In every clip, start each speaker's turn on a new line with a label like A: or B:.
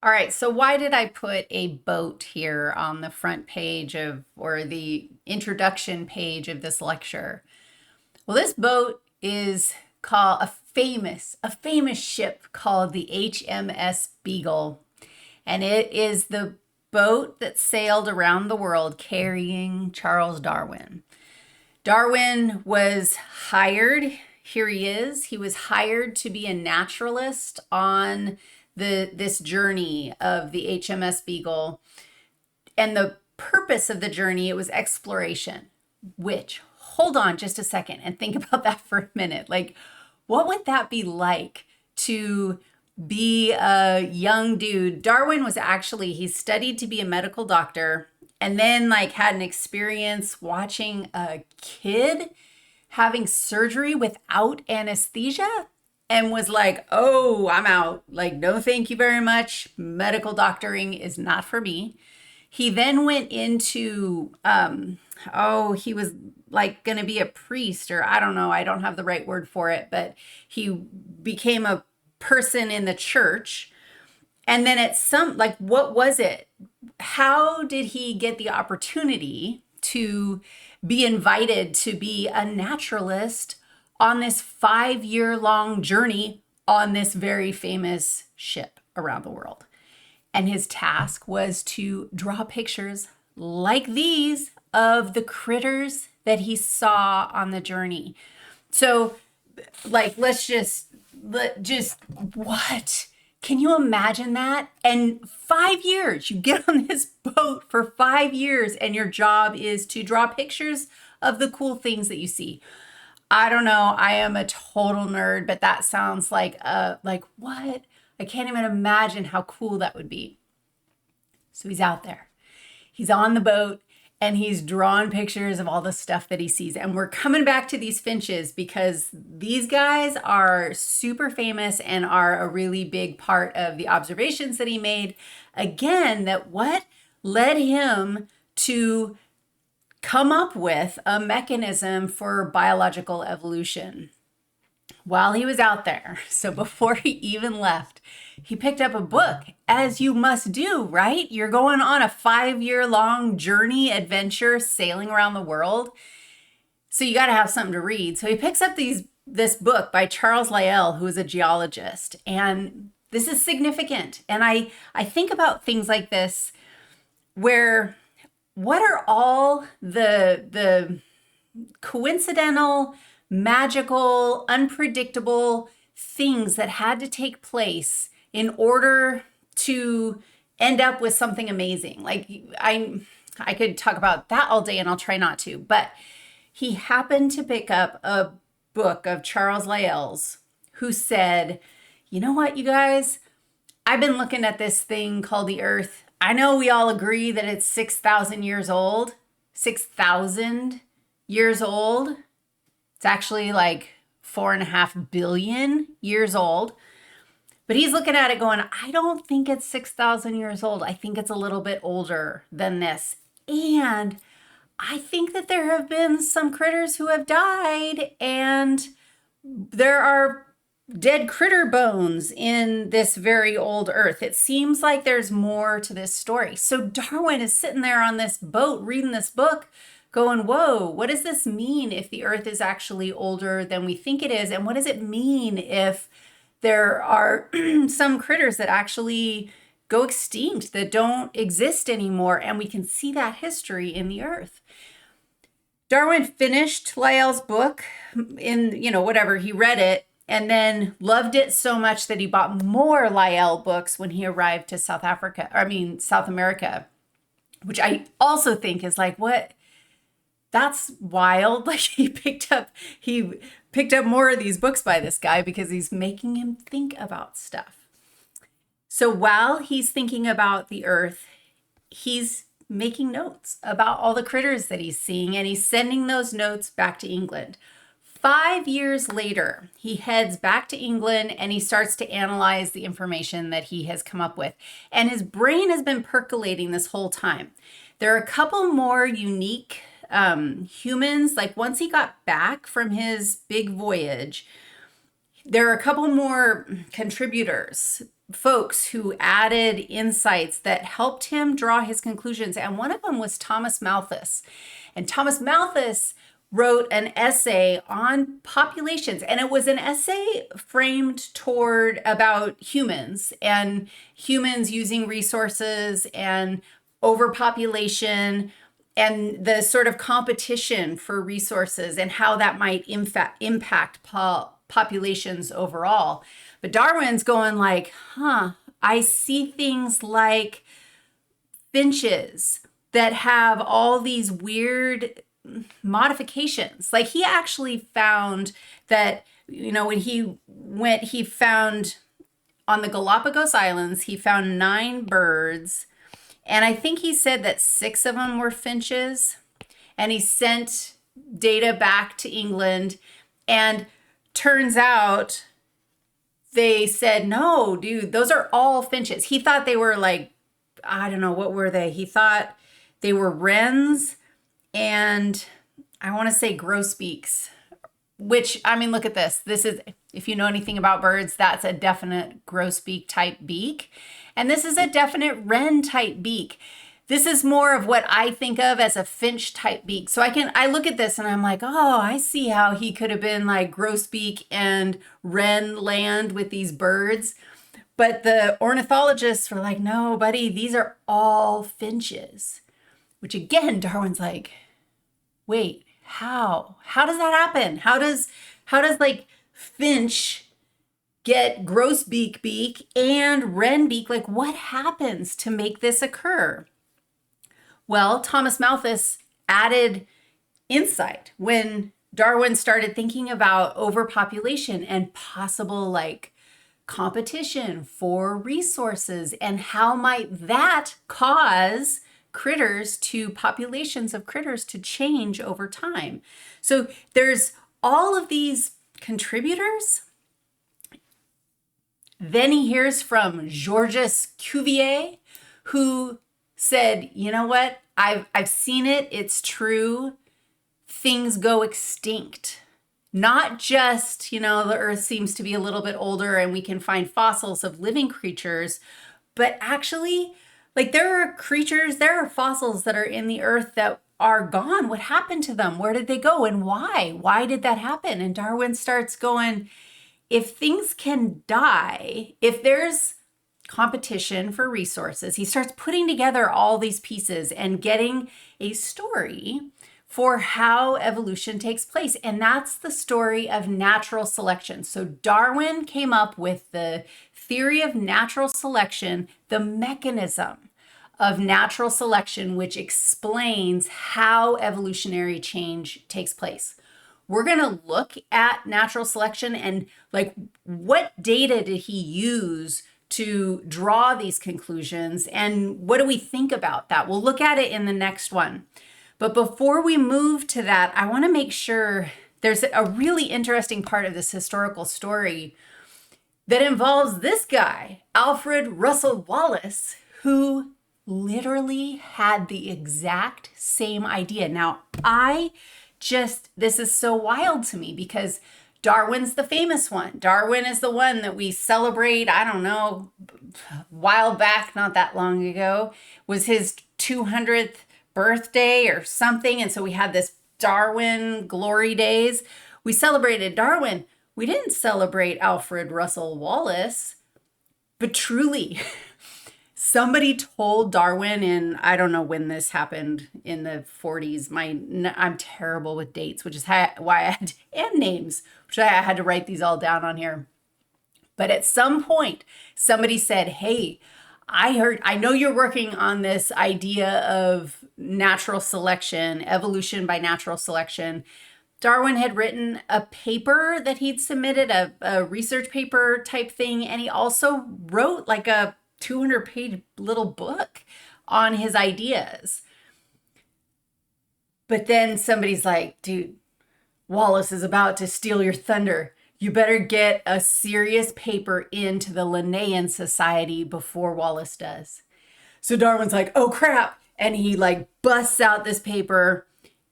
A: All right, so why did I put a boat here on the front page or the introduction page of this lecture? Well, this boat is called a famous ship called the HMS Beagle, and it is the boat that sailed around the world carrying Charles Darwin. Darwin was hired, here he is. He was hired to be a naturalist on this journey of the HMS Beagle. And the purpose of the journey, it was exploration, which, hold on just a second and think about that for a minute. Like, what would that be like to be a young dude? Darwin was actually, he studied to be a medical doctor and then like had an experience watching a kid having surgery without anesthesia and was like, oh, I'm out. Like, no, thank you very much. Medical doctoring is not for me. He then went into, he was like going to be a priest, or I don't know, I don't have the right word for it, but he became a person in the church. And then what was it? How did he get the opportunity to be invited to be a naturalist on this 5-year long journey on this very famous ship around the world? And his task was to draw pictures like these of the critters that he saw on the journey. So, like, let just what? Can you imagine that? And 5 years, you get on this boat for 5 years, and your job is to draw pictures of the cool things that you see. I don't know. I am a total nerd, but that sounds like what? I can't even imagine how cool that would be. So he's out there. He's on the boat and he's drawing pictures of all the stuff that he sees. And we're coming back to these finches because these guys are super famous and are a really big part of the observations that he made. Again, that what led him to come up with a mechanism for biological evolution. While he was out there, so before he even left, he picked up a book, as you must do, right? You're going on a 5-year long journey adventure sailing around the world. So you got to have something to read. So he picks up this book by Charles Lyell, who is a geologist. And this is significant. And I think about things like this where what are all the coincidental, magical, unpredictable things that had to take place in order to end up with something amazing. Like I could talk about that all day and I'll try not to, but he happened to pick up a book of Charles Lyell's who said, you know what, you guys, I've been looking at this thing called the Earth. I know we all agree that it's 6,000 years old, 6,000 years old. It's actually like 4.5 billion years old. But he's looking at it going, I don't think it's 6,000 years old. I think it's a little bit older than this. And I think that there have been some critters who have died, and there are dead critter bones in this very old Earth. It seems like there's more to this story. So Darwin is sitting there on this boat reading this book going, whoa, what does this mean if the Earth is actually older than we think it is? And what does it mean if there are some critters that actually go extinct, that don't exist anymore? And we can see that history in the Earth. Darwin finished Lyell's book in, whatever, he read it and then loved it so much that he bought more Lyell books when he arrived to South America, which I also think is like, what? That's wild. Like he picked up more of these books by this guy because he's making him think about stuff. So while he's thinking about the Earth, he's making notes about all the critters that he's seeing, and he's sending those notes back to England. 5 years later, he heads back to England and he starts to analyze the information that he has come up with. And his brain has been percolating this whole time. There are a couple more unique humans. Like once he got back from his big voyage, there are a couple more contributors folks who added insights that helped him draw his conclusions. And one of them was Thomas Malthus. And Thomas Malthus wrote an essay on populations, and it was an essay framed toward about humans and humans using resources and overpopulation and the sort of competition for resources and how that might impact populations overall. But Darwin's going like, I see things like finches that have all these weird modifications. Like he actually found that, when he found on the Galapagos Islands, he found 9 birds. And I think he said that 6 of them were finches. And he sent data back to England. And turns out they said, no, dude, those are all finches. He thought they were like, I don't know, what were they? He thought they were wrens and I want to say grosbeaks, which, I mean, look at this. This is, if you know anything about birds, that's a definite grosbeak type beak. And this is a definite wren type beak. This is more of what I think of as a finch type beak. So I look at this and I'm like, oh, I see how he could have been like grosbeak and wren land with these birds. But the ornithologists were like, no, buddy, these are all finches. Which again, Darwin's like, wait, how? How does that happen? How does like finch get grosbeak beak and wren beak? Like what happens to make this occur? Well, Thomas Malthus added insight when Darwin started thinking about overpopulation and possible like competition for resources and how might that cause populations of critters to change over time. So there's all of these contributors. Then he hears from Georges Cuvier, who said, you know what? I've seen it. It's true. Things go extinct. Not just, the earth seems to be a little bit older and we can find fossils of living creatures, but actually, like there are fossils that are in the earth that are gone. What happened to them? Where did they go and why? Why did that happen? And Darwin starts going, if things can die, if there's competition for resources, he starts putting together all these pieces and getting a story for how evolution takes place. And that's the story of natural selection. So Darwin came up with the theory of natural selection, the mechanism of natural selection, which explains how evolutionary change takes place. We're going to look at natural selection and like what data did he use to draw these conclusions and what do we think about that? We'll look at it in the next one. But before we move to that, I want to make sure there's a really interesting part of this historical story that involves this guy, Alfred Russel Wallace, who literally had the exact same idea. Now, this is so wild to me because Darwin's the famous one. Darwin is the one that we celebrate, I don't know, a while back, not that long ago, was his 200th birthday or something. And so we had this Darwin glory days. We celebrated Darwin. We didn't celebrate Alfred Russel Wallace, but truly, somebody told Darwin in, I don't know when this happened, in the 40s. I'm terrible with dates, which is why I had, and names, which I had to write these all down on here. But at some point, somebody said, hey, I know you're working on this idea of natural selection, evolution by natural selection. Darwin had written a paper that he'd submitted, a research paper type thing, and he also wrote like a 200-page little book on his ideas. But then somebody's like, dude, Wallace is about to steal your thunder. You better get a serious paper into the Linnaean Society before Wallace does. So Darwin's like, oh crap. And he like busts out this paper.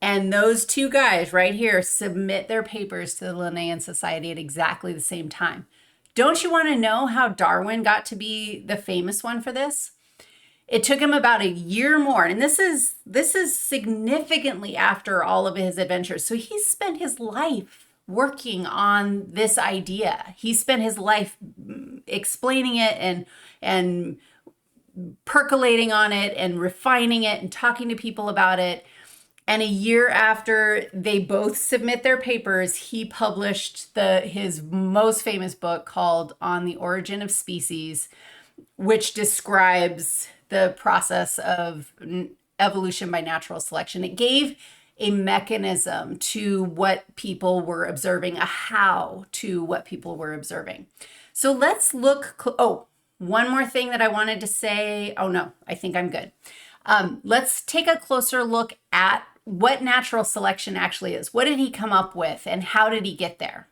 A: And those two guys right here submit their papers to the Linnaean Society at exactly the same time. Don't you want to know how Darwin got to be the famous one for this? It took him about a year more, and this is significantly after all of his adventures. So he spent his life working on this idea. He spent his life explaining it and percolating on it and refining it and talking to people about it. And a year after they both submit their papers, he published his most famous book called On the Origin of Species, which describes the process of evolution by natural selection. It gave a mechanism to what people were observing, a how to what people were observing. So let's look. Oh, one more thing that I wanted to say. Oh no, I think I'm good. Let's take a closer look at what natural selection actually is. What did he come up with and how did he get there?